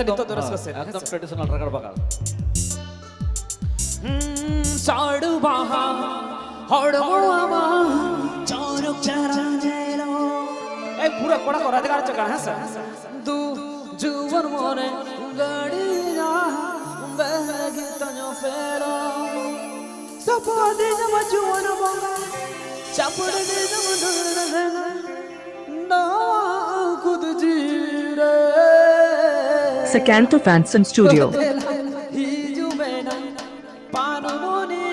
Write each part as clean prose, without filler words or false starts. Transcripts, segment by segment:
nito terus kasih. একদম traditional রাগার বাগাল Sadu baha hormo ama choruk chara jelo. Pura koda kora de kar chakar hasa. Du juvan more gadi na bagi tanyo fero. Sapade jama juvan bonga chapde jama durna na khud jire. Srikanta Fansan Studio. Hiju Panmoni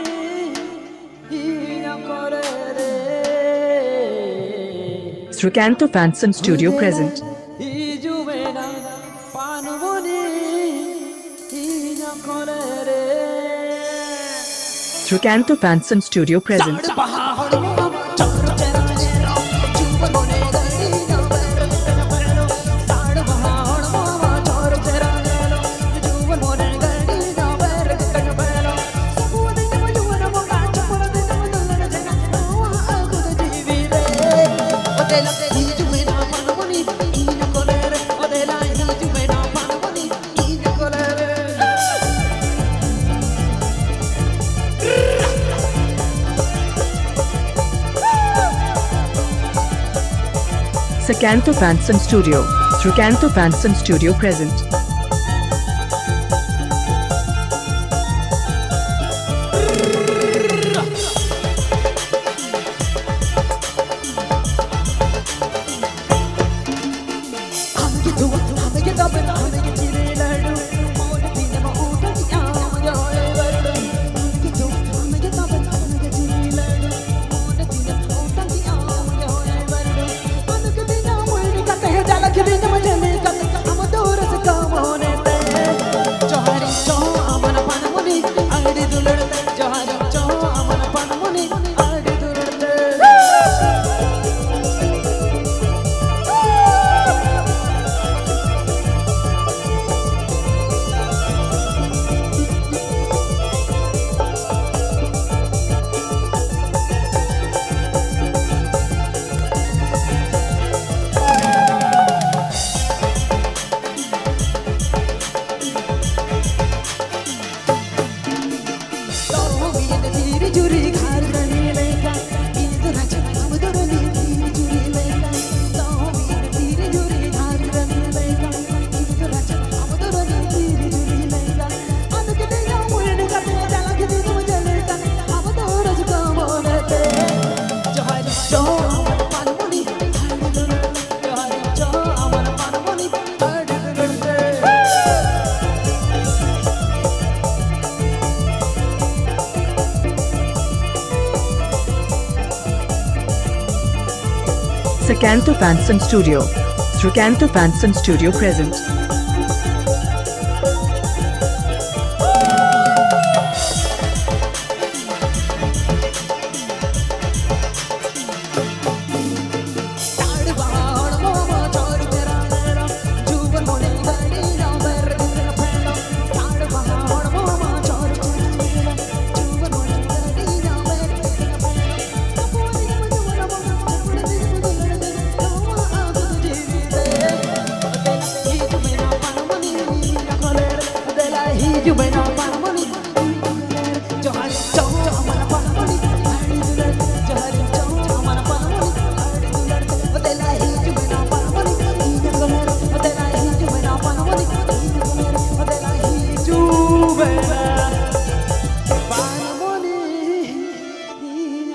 Srikanta Fansan Studio present. Hiju Panmoni Srikanta Fansan Studio present. Srikanta Fansan Studio. Srikanta Fansan Studio present. Srikanta Fansan Studio. Srikanta Fansan Studio present. You may not